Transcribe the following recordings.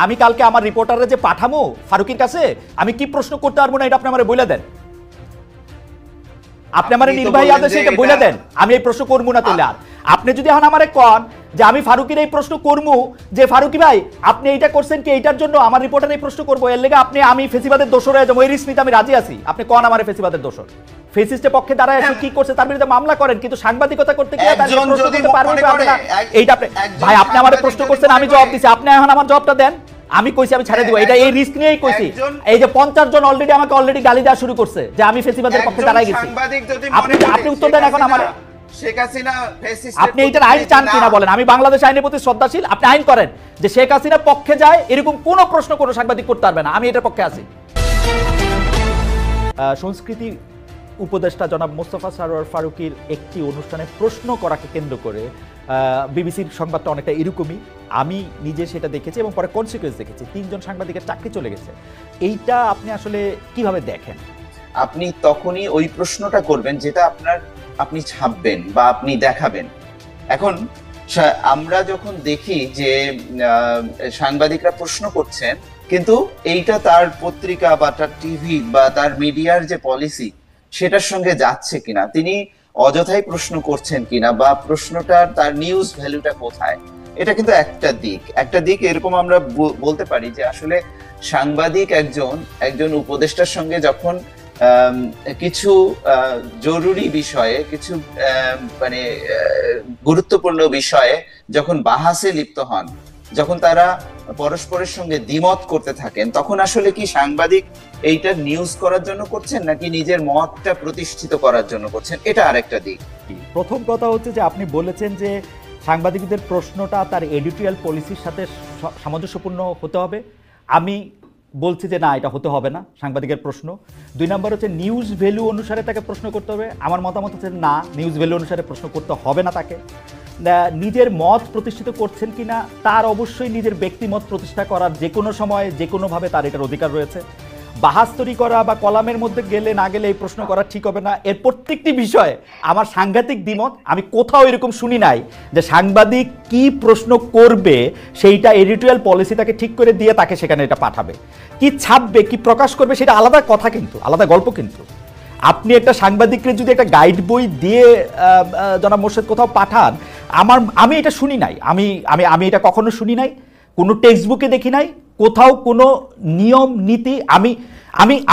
আমি কালকে আমার রিপোর্টারে যে পাঠামো ফারুকের কাছে, আমি কি প্রশ্ন করতে পারবো না এটা আপনি আমারে বলে দেন। আপনি আমার নির্বাহী আদেশে এটা বলে দেন, আমি এই প্রশ্ন করবো না। তাহলে আর আপনি যদি এখন আমারে কন যে আমি ফারুকের এই প্রশ্ন করবো যে ফারুকি ভাই আপনি এইটা করছেন কি এইটার জন্য আমার রিপোর্টার এই প্রশ্ন করবো, এর লেগে আপনি আমি ফেসিবাদের দোষর হয়ে যাবো, এই রিস্ক নিতে আমি রাজি আছি। আপনি কন আমার ফেসিবাদের দোষর, ফেসিস্টের পক্ষে দাঁড়ায় এসে কি করছে তার বিরুদ্ধে মামলা করেন, কিন্তু সাংবাদিকতা করতে গিয়ে তার প্রশ্ন করতে পারবেন না। এইটা আপনি ভাই আপনি আমারে প্রশ্ন করছেন, আমি জবাব দিছি, আপনি এখন আমার জবাবটা দেন। আমি কইছি আমি ছেড়ে দিব, এটা এই রিস্ক নিয়েই কইছি। এই যে 50 জন অলরেডি আমাকে অলরেডি গালি দেওয়া শুরু করছে যে আমি ফেসিবাদের পক্ষে দাঁড়াই গেছি। আপনি উত্তর দেন এখন আমারে, শেখ হাসিনা ফ্যাসিস্ট, আপনি এইটার আইন চান কিনা বলেন। আমি বাংলাদেশ আইনের প্রতি শ্রদ্ধাশীল, আপনি আইন করেন যে শেখ হাসিনা পক্ষে যায় এরকম কোনো প্রশ্ন কোনো সাংবাদিক করতে পারবে না, আমি এটার পক্ষে আছি। সংস্কৃতি উপদেষ্টা জনাব মোস্তফা সরোয়ার ফারুকীর একটি অনুষ্ঠানে প্রশ্ন করাকে কেন্দ্র করে বিবিসির সংবাদটা অনেকটা এরকমই, আমি নিজে সেটা দেখেছি এবং পরে কনসিকুয়েন্স দেখেছি। 3 জন সাংবাদিকের চাকরি চলে গেছে। এইটা আপনি আসলে কিভাবে দেখেন? আপনি তখনই ওই প্রশ্নটা করবেন যেটা আপনি ছাপবেন বা আপনি দেখাবেন। এখন আমরা যখন দেখি যে সাংবাদিকরা প্রশ্ন করছেন, কিন্তু এইটা তার পত্রিকা বা তার টিভি বা তার মিডিয়ার যে পলিসি সেটার সঙ্গে যাচ্ছে কিনা, তিনি অযথাই প্রশ্ন করছেন কিনা, বা প্রশ্নটার তার নিউজ ভ্যালুটা কোথায়, এটা কিন্তু একটা দিক এরকম আমরা বলতে পারি যে আসলে সাংবাদিক একজন উপদেষ্টার সঙ্গে যখন কিছু জরুরি বিষয়ে, কিছু মানে গুরুত্বপূর্ণ বিষয়ে যখন বাহাসে লিপ্ত হন, যখন তারা পরস্পরের সঙ্গে দ্বিমত করতে থাকেন, তখন আসলে কি সাংবাদিক এইটা নিউজ করার জন্য করছেন নাকি নিজের মতটা প্রতিষ্ঠিত করার জন্য করছেন, এটা আরেকটা দিক। প্রথম কথা হচ্ছে যে আপনি বলেছেন যে সাংবাদিকদের প্রশ্নটা তার এডিটোরিয়াল পলিসির সাথে সামঞ্জস্যপূর্ণ হতে হবে। আমি বলছি যে না, এটা হতে হবে না সাংবাদিকের প্রশ্ন। 2 নম্বর হচ্ছে নিউজ ভ্যালু অনুসারে তাকে প্রশ্ন করতে হবে। আমার মতামত হচ্ছে না, নিউজ ভ্যালু অনুসারে প্রশ্ন করতে হবে না তাকে। নিজের মত প্রতিষ্ঠিত করছেন কিনা, তার অবশ্যই নিজের ব্যক্তিমত প্রতিষ্ঠা করার যে কোনো সময় যে কোনোভাবে তার এটার অধিকার রয়েছে। বাহাস্তরি করা বা কলামের মধ্যে গেলে না গেলে এই প্রশ্ন করা ঠিক হবে না। এর প্রত্যেকটি বিষয়ে আমার সাংঘাতিক দ্বিমত। আমি কোথাও এরকম শুনি নাই যে সাংবাদিক কি প্রশ্ন করবে সেইটা এডিটোরিয়াল পলিসি তাকে ঠিক করে দিয়ে তাকে সেখানে এটা পাঠাবে। কি ছাপবে, কি প্রকাশ করবে সেটা আলাদা কথা, কিন্তু আলাদা গল্প। কিন্তু আপনি একটা সাংবাদিককে যদি একটা গাইড বই দিয়ে জনাব মোর্শেদ কোথাও পাঠান, আমি এটা শুনি নাই, আমি এটা কখনো শুনি নাই, কোনো টেক্সট বুকে দেখি নাই, কোথাও কোনো নিয়ম নীতি।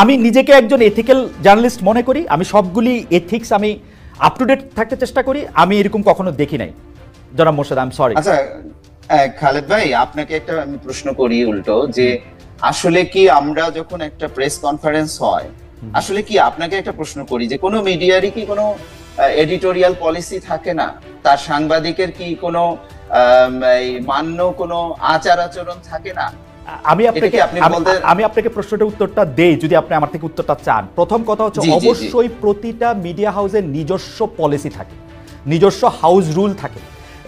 আমি নিজেকে একজন এথিক্যাল জার্নালিস্ট মনে করি, আমি সবগুলি এথিক্স আমি আপ টু ডেট থাকতে চেষ্টা করি, আমি এরকম কখনো দেখি নাই জনাব মোর্শেদ। I am sorry. আচ্ছা খালেদ ভাই, আপনাকে একটা আমি প্রশ্ন করি উল্টো, যে আসলে কি আমরা যখন একটা প্রেস কনফারেন্স হয়, আসলে কি আপনাকে একটা প্রশ্ন করি যে কোনো মিডিয়ারই কি কোনো এডিটোরিয়াল পলিসি থাকে না? তার সাংবাদিকের কি কোনো মান্য কোনো আচার আচরণ থাকে না? আমি আপনাকে প্রশ্নটার উত্তরটা দেই যদি আপনি আমার থেকে উত্তরটা চান। প্রথম কথা হচ্ছে অবশ্যই প্রতিটা মিডিয়া হাউসের নিজস্ব পলিসি থাকে, নিজস্ব হাউস রুল থাকে,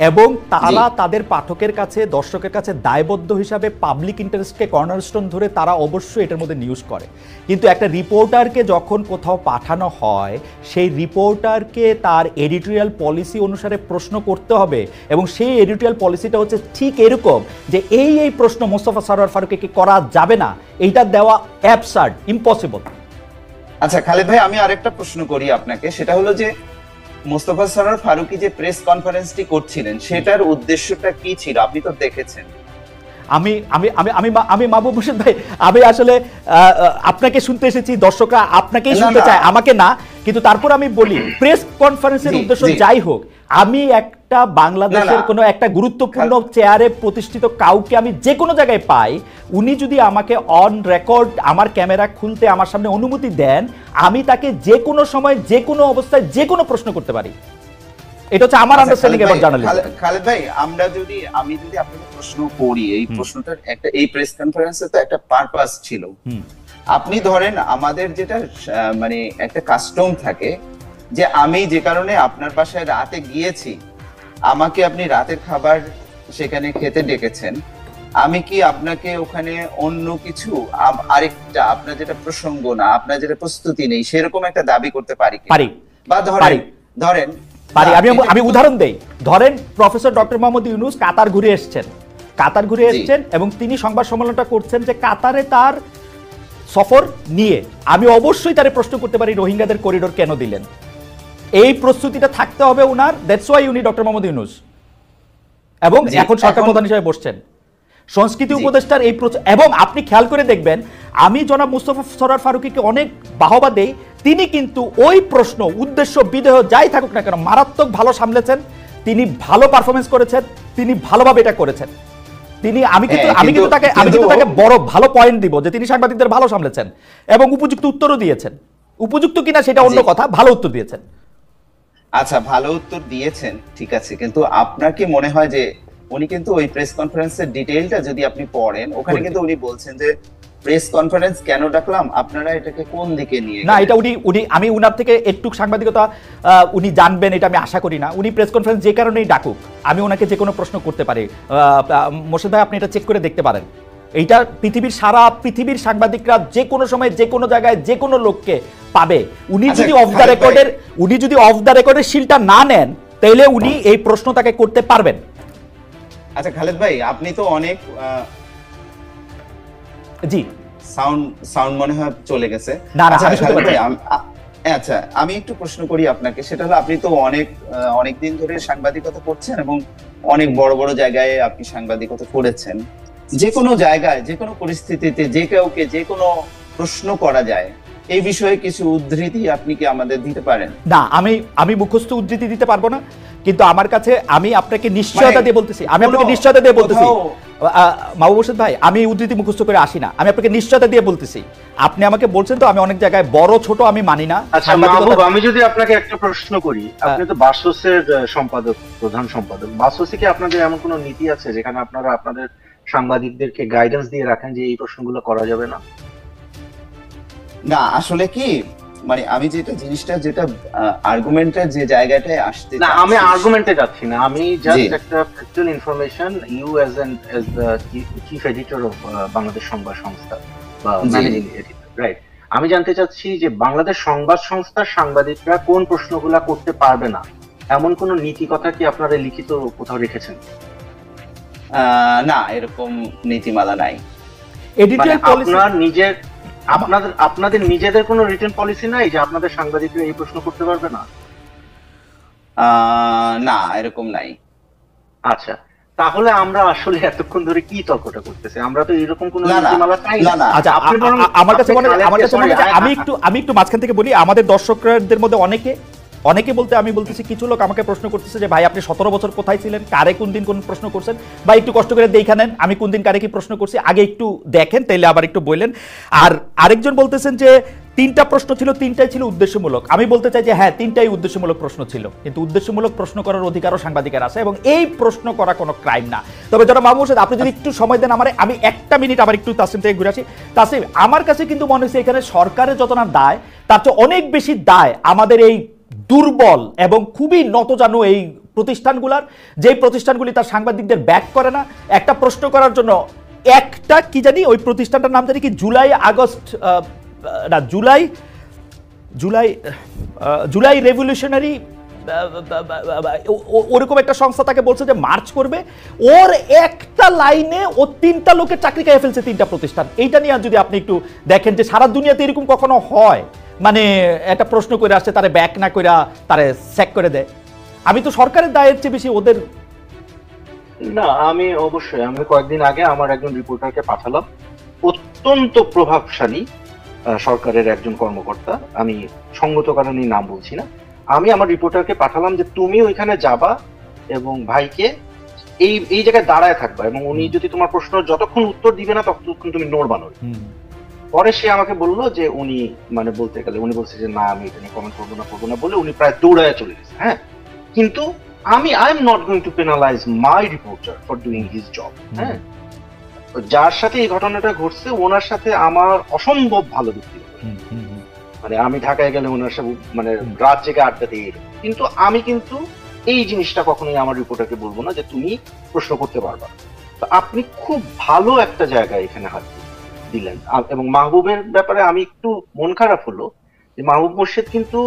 এবং তারা তাদের পাঠকের কাছে, দর্শকের কাছে দায়বদ্ধ হিসাবে পাবলিক ইন্টারেস্টকে কর্নারস্টোন ধরে তারা অবশ্যই এটার মধ্যে নিউজ করে। কিন্তু একটা রিপোর্টারকে যখন কোথাও পাঠানো হয়, সেই রিপোর্টারকে তার এডিটোরিয়াল পলিসি অনুসারে প্রশ্ন করতে হবে, এবং সেই এডিটোরিয়াল পলিসিটা হচ্ছে ঠিক এরকম যে এই প্রশ্ন মোস্তফা সরোয়ার ফারুকীকে করা যাবে না, এইটা দেওয়া অ্যাবসার্ড, ইম্পসিবল। আচ্ছা খালেদ ভাই, আমি আরেকটা প্রশ্ন করি আপনাকে, সেটা হলো যে মোস্তফা সরোয়ার ফারুকী যে প্রেস কনফারেন্সটি করছিলেন সেটার উদ্দেশ্যটা কি ছিল? আপনি তো দেখেছেন। আমি মাহবুব হোসেন ভাই, আমি আসলে আপনাকে শুনতে এসেছি, দর্শকরা আপনাকেই শুনতে চায়, আমাকে না। কিন্তু তারপর আমি বলি, প্রেস কনফারেন্সের উদ্দেশ্য যাই হোক, আমি একটা বাংলাদেশের কোনো একটা গুরুত্বপূর্ণ চেয়ারে প্রতিষ্ঠিত কাউকে আমি যে কোনো জায়গায় পাই, উনি যদি আমাকে অন রেকর্ড আমার ক্যামেরা খুলতে আমার সামনে অনুমতি দেন, আমি তাকে যে কোনো সময় যে কোনো অবস্থায় যে কোনো প্রশ্ন করতে পারি। এটা হচ্ছে আমার আন্ডারস্ট্যান্ডিং অ্যাবাউট জার্নালিজম। খালেদ ভাই, আমি যদি আপনাকে প্রশ্ন করি, এই প্রশ্নটার একটা, এই প্রেস কনফারেন্সে তো একটা পারপাস ছিল। আপনি ধরেন আমাদের যেটা মানে একটা কাস্টম থাকে যে আমি যে কারণে আপনার বাসায় রাতে গিয়েছি, আমাকে আপনি রাতের খাবার সেখানে খেতে ডেকেছেন, আমি কি আপনাকে ওখানে অন্য কিছু আরেকটা আপনার যেটা প্রসঙ্গ না, আপনার যেটা প্রস্তুতি নেই, সেরকম একটা দাবি করতে পারি? বা ধরেন আমি উদাহরণ দেই। ধরেন প্রফেসর ডক্টর মোহাম্মদ ইউনূস কাতার ঘুরে এসেছেন, কাতার ঘুরে এসেছেন এবং তিনি সংবাদ সম্মেলনটা করছেন যে কাতারে তার সফর নিয়ে আমি অবশ্যই তারে প্রশ্ন করতে পারি রোহিঙ্গাদের করিডোর কেন দিলেন। এই প্রস্তুতিটা থাকতে হবে উনার, দ্যাটস ওয়াই উনি ডক্টর মোহাম্মদ ইউনূস এবং এখন সরকার প্রধান হিসেবে বসছেন। সংস্কৃতি উপদেষ্টার এই এবং আপনি খেয়াল করে দেখবেন, আমি জনাব মুস্তফা সরোয়ার ফারুকীকে অনেক বাহবা দেই, তিনি কিন্তু ওই প্রশ্ন উদ্দেশ্য বিদেহ যাই থাকুক না কেন মারাত্মক ভালো সামলেছেন, তিনি ভালো পারফরমেন্স করেছেন, তিনি ভালোভাবে এটা করেছেন। তিনি আমি কিন্তু তাকে বড় ভালো পয়েন্ট দিব যে তিনি সাংবাদিকদের ভালো সামলেছেন এবং উপযুক্ত উত্তরও দিয়েছেন। উপযুক্ত কিনা সেটা অন্য কথা, ভালো উত্তর দিয়েছেন। আচ্ছা, ভালো উত্তর দিয়েছেন, ঠিক আছে, কিন্তু আপনার কি মনে হয় যে উনি কিন্তু ওই প্রেস কনফারেন্সের ডিটেইলটা যদি আপনি পড়েন, ওখানে কিন্তু উনি বলছেন যে প্রেস কনফারেন্স কেন ডাকলাম, আপনারা এটাকে কোন দিকে নিয়ে না, এটা উনি আমি উনার থেকে একটু সাংবাদিকতা উনি জানবেন এটা আমি আশা করি না। উনি প্রেস কনফারেন্স যে কারণেই ডাকুক, আমি ওনাকে যে কোনো প্রশ্ন করতে পারি। মোর্শেদ ভাই, আপনি এটা চেক করে দেখতে পারেন। এইটা সারা পৃথিবীর সাংবাদিকরা যে কোনো সময় যে কোনো জায়গায় যে কোনো লোককে পাবে। উনি যদি অফ দ্য রেকর্ডের শিলটা না নেন, তাহলে উনি এই প্রশ্ন তাকে করতে পারবেন। আচ্ছা খালেদ ভাই, আপনি তো অনেক জি সাউন্ড মনে হয় চলে গেছে। আচ্ছা, আমি একটু প্রশ্ন করি আপনাকে, সেটা হলো আপনি তো অনেক দিন ধরে সাংবাদিকতা করছেন এবং অনেক বড় বড় জায়গায় আপনি সাংবাদিকতা করেছেন। যে কোনো জায়গায় যে কোনো পরিস্থিতিতে যে কাউকে যে কোনো প্রশ্ন করা যায়, এই বিষয়ে কিছু উদ্ধৃতি আপনি কি আমাদের দিতে পারেন? না, আমি মুখস্থ উদ্ধৃতি দিতে পারবো না, কিন্তু আমার কাছে আমি আপনাকে নিশ্চয়তা দিয়ে বলতেছি, মাহবুব হোসেন ভাই, আমি উদ্ধৃতি মুখস্থ করে আসি না, আমি আপনাকে নিশ্চয়তা দিয়ে বলতেছি। আপনি আমাকে বলছেন তো আমি অনেক জায়গায় বড় ছোট আমি মানি না। আচ্ছা মাহবুব, আমি যদি আপনাকে একটা প্রশ্ন করি, আপনি তো বাসসের সম্পাদক, প্রধান সম্পাদক, বাসসে কি আপনাদের এমন কোনো নীতি আছে যেখানে আপনারা আপনাদের সাংবাদিকদেরকে গাইডেন্স দিয়ে রাখেন যে এই প্রশ্নগুলো করা যাবে না? না, আসলে কি মানে আমি যেটা আর্গুমেন্টের যে জায়গাটায় আসতে না, আমি আর্গুমেন্টে যাচ্ছি না, আমি জাস্ট একটা factual information, you as the chief editor of Bangladesh সংবাদ সংস্থা বা ম্যানেজিং এডিটর, রাইট? আমি জানতে চাচ্ছি যে বাংলাদেশ সংবাদ সংস্থার সাংবাদিকরা কোন প্রশ্নগুলা করতে পারবে না, এমন কোন নীতি কথা কি আপনারা লিখিত কোথাও রেখেছেন? না, এরকম নীতিমালা নাই। এডিটোরিয়াল পলিসি আপনাদের নিজেদের কোনো রিটেন পলিসি নাই যে আপনাদের সাংবাদিকরা এই প্রশ্ন করতে পারবে না? না, এরকম নাই। আচ্ছা, তাহলে আমরা আসলে এতক্ষণ ধরে কি তর্কটা করতেছি? আমরা তো এরকম কোনো নীতিমালা চাই না। আচ্ছা, আমার কাছে মনে হয় আমি একটু মাঝখান থেকে বলি, আমাদের দর্শকদের মধ্যে অনেকে বলতে আমি বলতেছি, কিছু লোক আমাকে প্রশ্ন করতেছে যে ভাই আপনি 17 বছর কোথায় ছিলেন, কারে কোন দিন কোন প্রশ্ন করছেন, বা একটু কষ্ট করে দেখে নেন আমি কোন দিন কারে কি প্রশ্ন করছি, আগে একটু দেখেন তাইলে আবার একটু বললেন। আর আরেকজন বলতেছেন যে 3টা প্রশ্ন ছিল, 3টাই ছিল উদ্দেশ্যমূলক। আমি বলতে চাই যে হ্যাঁ, 3টাই উদ্দেশ্যমূলক প্রশ্ন ছিল, কিন্তু উদ্দেশ্যমূলক প্রশ্ন করার অধিকারও সাংবাদিকের আছে এবং এই প্রশ্ন করা কোনো ক্রাইম না। তবে যারা মাহবুব হোসেন, আপনি যদি একটু সময় দেন আমি 1টা মিনিট আবার একটু তাসিম থেকে ঘুরে আসি। তাসিম, আমার কাছে কিন্তু মনে হচ্ছে এখানে সরকারের যত না দায়, তার চেয়ে অনেক বেশি দায় আমাদের এই দুর্বল এবং খুবই নতজানু এই প্রতিষ্ঠানগুলোর, যে প্রতিষ্ঠানগুলি তার সাংবাদিকদের ব্যাক করে না। একটা প্রশ্ন করার জন্য একটা কি জানি ওই প্রতিষ্ঠানটার নাম জানি কি, জুলাই রেভলিউশনারি ওরকম একটা সংস্থা তাকে বলছে যে মার্চ করবে, ওর একটা লাইনে ও 3টা লোকের চাকরি খেয়ে ফেলছে, 3টা প্রতিষ্ঠান। এইটা নিয়ে যদি আপনি একটু দেখেন যে সারা দুনিয়াতে এরকম কখনো হয়, মানে একটা প্রশ্ন করে আসছে তারে ব্যাক না করে তারে স্যাক করে দেয়। আমি তো সরকারের দায়ের চেয়ে বেশি ওদের। না, আমি কয়েকদিন আগে আমার একজন রিপোর্টারকে পাঠালাম, অত্যন্ত প্রভাবশালী সরকারের একজন কর্মকর্তা, আমি সঙ্গত কারণে নাম বলছি না, আমি আমার রিপোর্টারকে পাঠালাম যে তুমি ওইখানে যাবা এবং ভাইকে এই জায়গায় দাঁড়ায় থাকবা এবং উনি যদি তোমার প্রশ্ন যতক্ষণ উত্তর দিবে না ততক্ষণ তুমি নড়বা নড়বে। পরে সে আমাকে বললো যে উনি মানে বলতে গেলে উনি বলছে যে না আমি এখানে কমেন্ট করবো না বলে উনি প্রায় দৌড়ায় চলে গেছে। হ্যাঁ, কিন্তু I am not going to penalize my reporter for doing his job. হ্যাঁ, যার সাথে এই ঘটনাটা ঘটছে ওনার সাথে আমার অসম্ভব ভালো ব্যক্তিগত, মানে আমি ঢাকায় গেলে ওনার সাথে মানে রাত জেগে আড্ডা দিয়ে, কিন্তু আমি কিন্তু এই জিনিসটা কখনোই আমার রিপোর্টারকে বলবো না যে তুমি প্রশ্ন করতে পারবা। তো আপনি খুব ভালো একটা জায়গায় এখানে হাত দিলেন। এবং মাহবুবের ব্যাপারে আমি একটু মন খারাপ হলো যে মাহবুব মোর্শেদ কিন্তু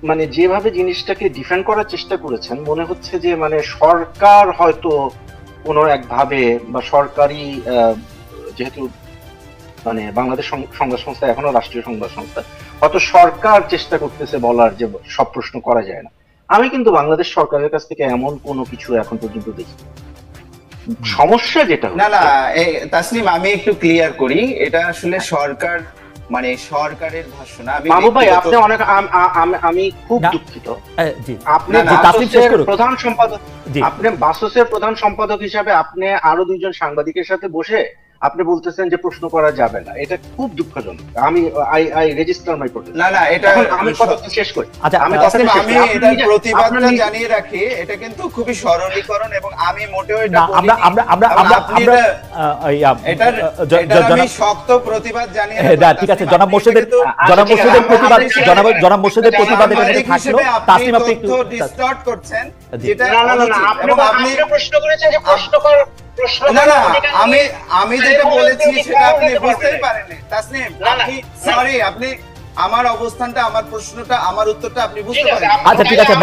মানে যেভাবে জিনিসটাকে ডিফেন্ড করার চেষ্টা করেছেন, মনে হচ্ছে যে মানে সরকার হয়তো কোনো একভাবে বা সরকারি যেহেতু মানে বাংলাদেশ সংবাদ সংস্থা এখনো রাষ্ট্রীয় সংবাদ সংস্থা, হয়তো সরকার চেষ্টা করতেছে বলার যে সব প্রশ্ন করা যায় না। আমি কিন্তু বাংলাদেশ সরকারের কাছ থেকে এমন কোনো কিছু এখন পর্যন্ত দেখি। সমস্যা যেটা না না তাসনিম, আমি একটু ক্লিয়ার করি, এটা আসলে সরকার মানে সরকারের ভাষ্য না। বাবু ভাই আপনি অনেক আমি খুব দুঃখিত, আপনি প্রধান সম্পাদক, আপনি বাসসের প্রধান সম্পাদক হিসাবে আপনি আরো দুইজন সাংবাদিকের সাথে বসে আপনি বলতেছেন যে প্রশ্ন করা যাবে না, এটা খুব দুঃখজনক। আমি আই রেজিস্টার মাই প্রোটেস্ট। না না, এটা আমি কথা শেষ করি। আচ্ছা, আমি এটার প্রতিবাদটা জানিয়ে রাখি, এটা কিন্তু খুবই সরলীকরণ এবং আমি মোটেও এটা আমরা আমরা আমরা আমরা আমি শক্ত প্রতিবাদ জানিয়ে রাখি। ঠিক আছে, জনাব মোর্শেদের প্রতিবাদ, জনাব মোর্শেদের প্রতিবাদ এটা মধ্যে থাকলো। তাসনিম আপনি একটু ডিসটর্ট করছেন, যেটা না আপনি প্রশ্ন করেছেন যে প্রশ্ন কর না না, আমি যেটা বলেছি সেটা আপনি বুঝতেই পারেননি তাসনিম। আপনি সরি, আপনি আমার অবস্থানটা, আমার প্রশ্নটা, আমার উত্তরটা আপনি বুঝতে পারেন। আচ্ছা ঠিক আছে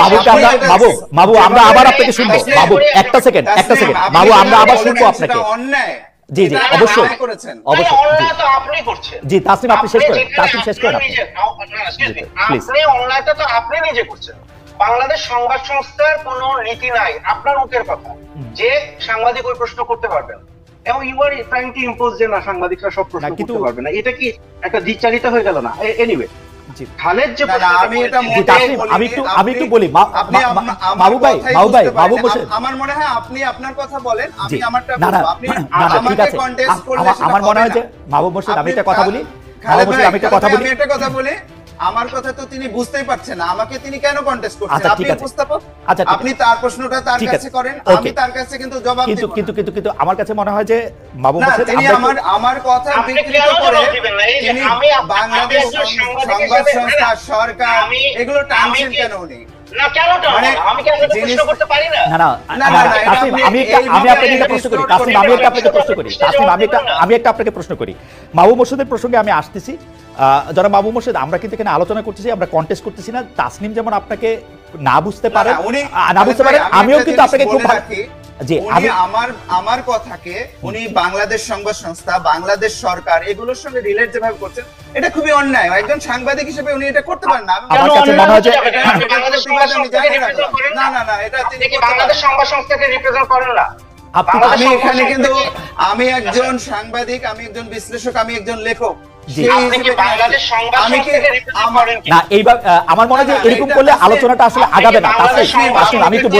বাবু, আমরা আবার আপনাকে শুনবো। বাবু একটা সেকেন্ড বাবু, আমরা আবার শুনবো আপনাকে। অন্যায়, জি জি অবশ্যই অন্যায় তো আপনি করছেন। জি তাসনিম আপনি শেষ করেন, তাসনিম শেষ করেন আপনি অন্যায়টা তো আপনি নিজে করছেন। বাংলাদেশ সংবাদ সংস্থার কোনো নীতি নাই, আপনার মুখের কথা যে সাংবাদিক ওই প্রশ্ন করতে পারবে না, এবং you are trying to impose যে না সাংবাদিকরা সব প্রশ্ন করতে পারবে না। এটা কি একটা দ্বিচারিতা হয়ে গেল না? এনিওয়ে খালেদ যে আমি একটু বলি বাবু ভাই, আমার মনে হয় আপনি আপনার কথা বলেন, আমি আমারটা বলবো। আপনি ঠিক আছে, আমার মনে হয় যে মাহবুব মোর্শেদ, আমি একটা কথা বলি, আমি একটা কথা বলি, আমার কথা তো তিনি বুঝতেই পারছেন না, আমাকে তিনি কেন কন্টেস্ট করছেন? আপনি উপস্থাপক, আপনি তার প্রশ্নটা তার কাছে করেন, আমি তার কাছে কিন্তু জবাব দেব। কিন্তু আমার কাছে মনে হয় যে মাহবুব মোর্শেদ তিনি আমার কথা বিকৃত করে তিনি বাংলাদেশ সংবাদ সংস্থা, সরকার এগুলো টানছেন কেন উনি? না কেন আমি কি আপনাকে প্রশ্ন করতে পারি না? না তাসনিম, আমি আপনাকে একটা প্রশ্ন করি। তাসনিম, আমি একটা আপনাকে প্রশ্ন করি। তাসনিম, আমি একটা আপনাকে প্রশ্ন করি। মাহবুব মোর্শেদের প্রসঙ্গে আমি আসতেছি। যারা মাহবুব মোর্শেদ, আমরা কিন্তু এখানে আলোচনা করতেছি, আমরা কন্টেস্ট করতেছি না। তাসনিম যেমন আপনাকে না বুঝতে পারেন, আমিও কিন্তু আপনাকে খুব জি আমার কথাকে উনি বাংলাদেশ সংবাদ সংস্থা, বাংলাদেশ সরকার এগুলোর সঙ্গে রিলেট যেভাবে করছেন, এটা খুবই অন্যায়। একজন সাংবাদিক হিসেবে উনি এটা করতে পারেন না। আমার কাছে মনে হয় যে না না না, এটা তিনি বাংলাদেশ সংবাদ সংস্থাকে রিপ্রেজেন্ট করেন না। আমি এখানে কিন্তু আমি একজন সাংবাদিক, আমি একজন বিশ্লেষক, আমি একজন লেখক। আমার মনে হয় এরকম করলে আলোচনাটা আসলে আগাবে না। আমি একটু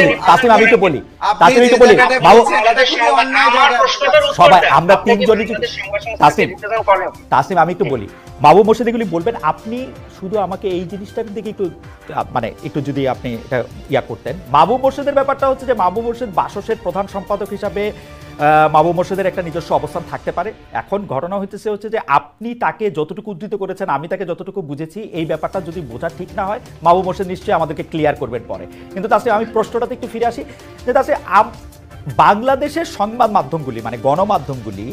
বলি সবাই আমরা তিনজনই, তাসনিম আমি একটু বলি, মাহবুব মোর্শেদ এগুলি বলবেন। আপনি শুধু আমাকে এই জিনিসটার দিকে একটু মানে একটু যদি আপনি এটা ইয়া করতেন। মাহবুব মোর্শেদের ব্যাপারটা হচ্ছে যে মাহবুব মোর্শেদ বাসসের প্রধান সম্পাদক হিসাবে মাহবুব মোর্শেদের একটা নিজস্ব অবস্থান থাকতে পারে। এখন ঘটনা হচ্ছে যে আপনি তাকে যতটুকু উদ্ধৃত করেছেন, আমি তাকে যতটুকু বুঝেছি, এই ব্যাপারটা যদি বোঝা ঠিক না হয় মাহবুব মোর্শেদ নিশ্চয়ই আমাদেরকে ক্লিয়ার করবেন পরে। কিন্তু তাছাড়া আমি প্রশ্নটাতে একটু ফিরে আসি যে তাছাড়া বাংলাদেশের সংবাদ মাধ্যমগুলি মানে গণমাধ্যমগুলি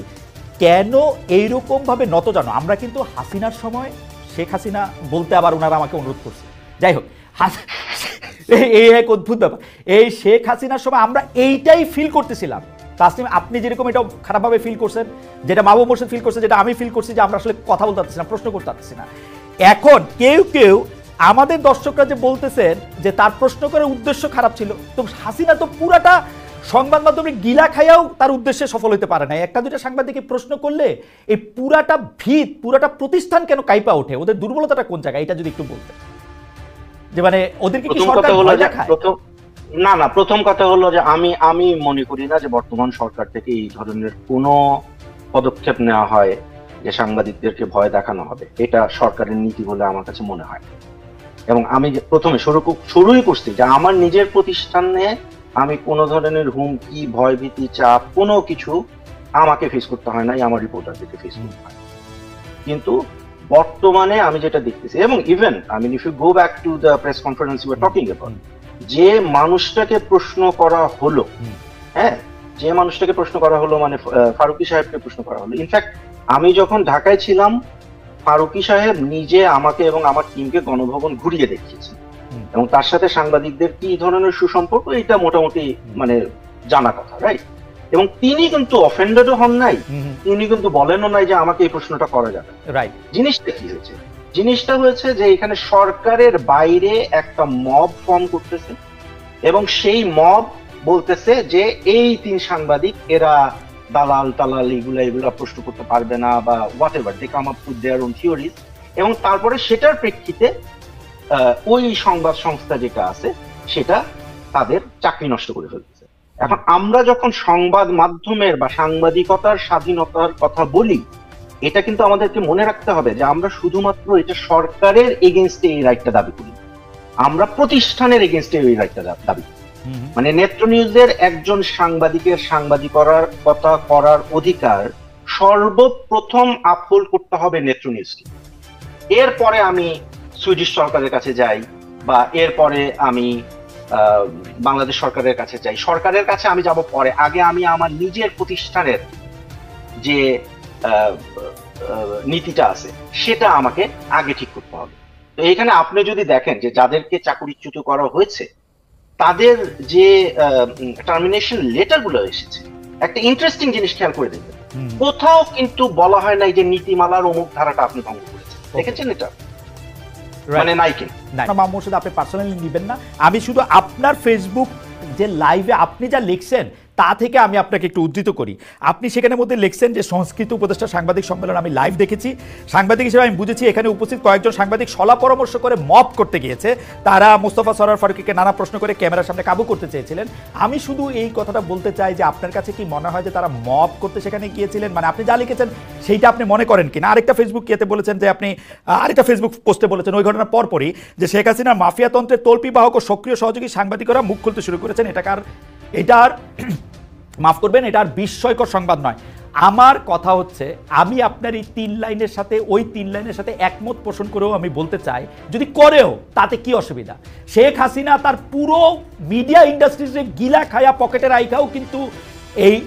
কেন এইরকম ভাবে নত জানো? আমরা কিন্তু হাসিনার সময় শেখ হাসিনা বলতে আবার ওনারা আমাকে অনুরোধ করছে, যাই হোক এই এক অদ্ভুত ব্যাপার, এই শেখ হাসিনার সময় আমরা এইটাই ফিল করতেছিলাম। তাসনিম, আপনি যেরকম এটা খারাপভাবে ফিল করছেন, যেটা মাহবুব মোর্শেদ ফিল করছে, যেটা আমি ফিল করছি, যে আমরা আসলে কথা বলতে পারতেছি না, প্রশ্ন করতে পারতেছি না। এখন কেউ আমাদের দর্শকরা যে বলতেছেন যে তার প্রশ্ন করার উদ্দেশ্য খারাপ ছিল, তো হাসিনা তো পুরাটা সংবাদ মাধ্যমে গিলা খাইয়াও তার উদ্দেশ্যে সফল হতে পারে না। একটা দুইটা সাংবাদিক প্রশ্ন করলে এই পুরাটা ভিত, পুরাটা প্রতিষ্ঠান কেন কাইপা ওঠে? ওদের দুর্বলতাটা কোন জায়গায়, এটা যদি একটু বলতেন। যে মানে ওদেরকে কি সরকার ভয় দেখায়? না, প্রথম কথা হলো যে আমি মনে করি না যে বর্তমান সরকার থেকে এই ধরনের কোনো পদক্ষেপ নেওয়া হয় যে সাংবাদিকদেরকে ভয় দেখানো হবে। এটা সরকারের নীতি বলে আমার কাছে মনে হয়। এবং আমি প্রথমে শুরুই করছি যে আমার নিজের প্রতিষ্ঠানে আমি কোনো ধরনের হুমকি, ভয়ভীতি, চাপ কোনো কিছু আমাকে ফেস করতে হয় নাই, আমার রিপোর্টারদেরকে ফেস করতে হয়। কিন্তু বর্তমানে আমি যেটা দেখতেছি, এবং even if you go back to the press conference you are talking about, যে মানুষটাকে প্রশ্ন করা হলো, যে মানুষটাকে প্রশ্ন করা হলো মানে ফারুকী সাহেবকে প্রশ্ন করা হলো। ইনফ্যাক্ট আমি যখন ঢাকায় ছিলাম, ফারুকী সাহেব নিজে আমাকে এবং আমার টিমকে গণভবন ঘুরিয়ে দেখিয়েছেন, এবং তার সাথে সাংবাদিকদের কি ধরনের সুসম্পর্ক এটা মোটামুটি মানে জানা কথা, রাইট? এবং তিনি কিন্তু অফেন্ডেডও হন নাই, তিনি কিন্তু বলেনও নাই যে আমাকে এই প্রশ্নটা করা যাবে। রাইট। জিনিসটা কি হয়েছে? জিনিসটা হয়েছে যে এখানে সরকারের বাইরে একটা মব ফর্ম করতেছে এবং সেই মব বলতেছে যে এই 3 সাংবাদিক এরা দালাল টালাল এগুলা প্রশ্ন করতে পারবে না বা whatever, they come up with their own theories. এবং তারপরে সেটার প্রেক্ষিতে ওই সংবাদ সংস্থা যেটা আছে সেটা তাদের চাকরি নষ্ট করে ফেলতেছে। এখন আমরা যখন সংবাদ মাধ্যমের বা সাংবাদিকতার স্বাধীনতার কথা বলি, এটা কিন্তু আমাদেরকে মনে রাখতে হবে যে আমরা শুধুমাত্র এটা সরকারের এগেইনস্টে এই রাইটটা দাবি করি, আমরা প্রতিষ্ঠানের এগেইনস্টে এই রাইটটা দাবি করি। মানে নেত্র নিউজের একজন সাংবাদিকের সাংবাদিকতা করার অধিকার সর্বপ্রথম আপহোল্ড করতে হবে নেত্র নিউজকে। এরপরে আমি সুইডিশ সরকারের কাছে যাই বা এরপরে আমি বাংলাদেশ সরকারের কাছে যাই, সরকারের কাছে আমি যাব পরে, আগে আমি আমার নিজের প্রতিষ্ঠানের যে নীতিটা আছে সেটা আমাকে আগে ঠিক করতে হবে। তো এখানে আপনি যদি দেখেন যে যাদেরকে চাকরিচ্যুত করা হয়েছে তাদের যে টার্মিনেশন লেটার গুলো এসেছে, একটা ইন্টারেস্টিং জিনিস খেয়াল করে দেখবেন, কোথাও কিন্তু বলা হয় নাই যে নীতিমালার অমুক ধারাটা আপনি ভঙ্গ করেছেন। দেখেছেন এটা? মানে নাই কি মামুর সাথে আপনি পার্সোনালি নেবেন না, আমি শুধু আপনার ফেসবুক যে লাইভে আপনি যা লিখছেন তা থেকে আমি আপনাকে একটু উদ্ধৃত করি। আপনি সেখানের মধ্যে লিখছেন যে সংস্কৃত উপদেষ্টা সাংবাদিক সম্মেলন আমি লাইভ দেখেছি, সাংবাদিক হিসেবে আমি বুঝেছি এখানে উপস্থিত কয়েকজন সাংবাদিক সলা পরামর্শ করে মব করতে গিয়েছে, তারা মোস্তফা সরোয়ার ফারুকীকে নানা প্রশ্ন করে ক্যামেরার সামনে কাবু করতে চেয়েছিলেন। আমি শুধু এই কথাটা বলতে চাই যে আপনার কাছে কি মনে হয় যে তারা মব করতে সেখানে গিয়েছিলেন? মানে আপনি যা লিখেছেন সেইটা আপনি মনে করেন কিনা? আরেকটা ফেসবুক ইয়েতে বলেছেন যে আপনি আরেকটা ফেসবুক পোস্টে বলেছেন ওই ঘটনার পরপরই যে শেখ হাসিনার মাফিয়াতন্ত্রের তল্পি বাহক ও সক্রিয় সহযোগী সাংবাদিকরা মুখ খুলতে শুরু করেছেন। এটার মাফ করবেন, এটা আর বিস্ময়কর সংবাদ নয়। আমার কথা হচ্ছে আমি আপনার এই 3 লাইনের সাথে ওই 3 লাইনের সাথে একমত পোষণ করেও আমি বলতে চাই, যদি করেও তাতে কি অসুবিধা? শেখ হাসিনা তার পুরো মিডিয়া ইন্ডাস্ট্রিজে গিলা খায়া পকেটের আইখাও কিন্তু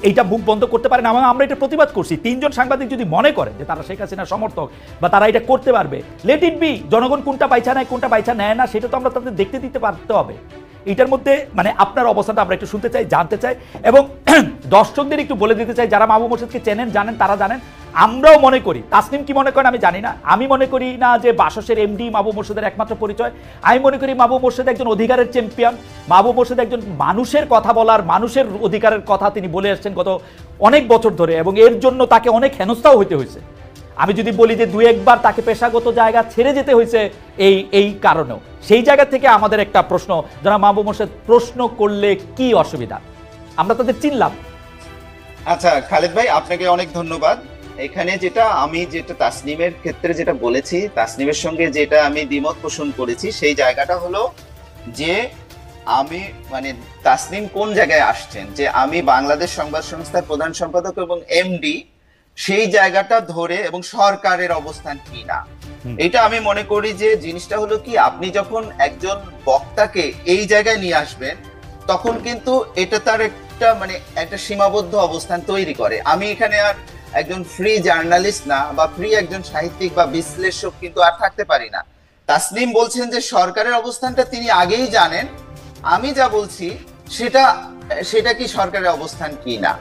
এইটা মুখ বন্ধ করতে পারে না। আমরা এটা প্রতিবাদ করছি। 3 জন সাংবাদিক যদি মনে করেন যে তারা শেখ হাসিনার সমর্থক বা তারা এটা করতে পারবে, লেট ইট বি। জনগণ কোনটা বাইছা নেয় কোনটা বাইছা নেয় না সেটা তো আমরা তাদের দেখতে দিতে পারতে হবে। এটার মধ্যে মানে আপনার অবস্থানটা আমরা একটু শুনতে চাই, জানতে চাই এবং দর্শকদের একটু বলে দিতে চাই যারা মাহবুব মোর্শেদকে চেনেন জানেন তারা জানেন, আমরাও মনে করি, তাসনিম কি মনে করেন আমি জানি না, আমি মনে করি না যে বাসসের এমডি মাহবুব মোর্শেদের একমাত্র পরিচয়। আমি মনে করি মাহবুব মোর্শেদ একজন অধিকারের চ্যাম্পিয়ন, মাহবুব মোর্শেদ একজন মানুষের কথা বলার, মানুষের অধিকারের কথা তিনি বলে আসছেন গত অনেক বছর ধরে এবং এর জন্য তাকে অনেক হেনস্থাও হইতে হয়েছে। আমি যদি বলি যে 2-1 বার তাকে পেশাগত জায়গা ছেড়ে যেতে হয়েছে এই কারণেও, সেই জায়গা থেকে আমাদের একটা প্রশ্ন, যারা মাহবুব মোর্শেদ প্রশ্ন করলে কি অসুবিধা? আমরা তাদের চিনলাম। আচ্ছা খালেদ ভাই, আপনাকে অনেক ধন্যবাদ। এখানে আমি যেটা তাসনিমের ক্ষেত্রে যেটা বলেছি, তাসনিমের সঙ্গে যেটা আমি দ্বিমত পোষণ করেছি, সেই জায়গাটা হলো যে আমি মানে তাসনিম কোন জায়গায় আসছেন যে আমি বাংলাদেশ সংবাদ সংস্থার প্রধান সম্পাদক এবং এমডি, সেই জায়গাটা ধরে এবং সরকারের অবস্থান কি না, এটা আমি মনে করি যে জিনিসটা হলো কি, আপনি যখন একজন বক্তাকে এই জায়গায় নিয়ে আসবেন তখন কিন্তু এটা তার একটা সীমাবদ্ধ অবস্থান তৈরি করে। আমি এখানে আর একজন ফ্রি জার্নালিস্ট না বা ফ্রি একজন সাহিত্যিক বা বিশ্লেষক কিন্তু আর থাকতে পারি না। তাসনিম বলছেন যে সরকারের অবস্থানটা তিনি আগেই জানেন, আমি যা বলছি সেটা কি সরকারের অবস্থান কি না,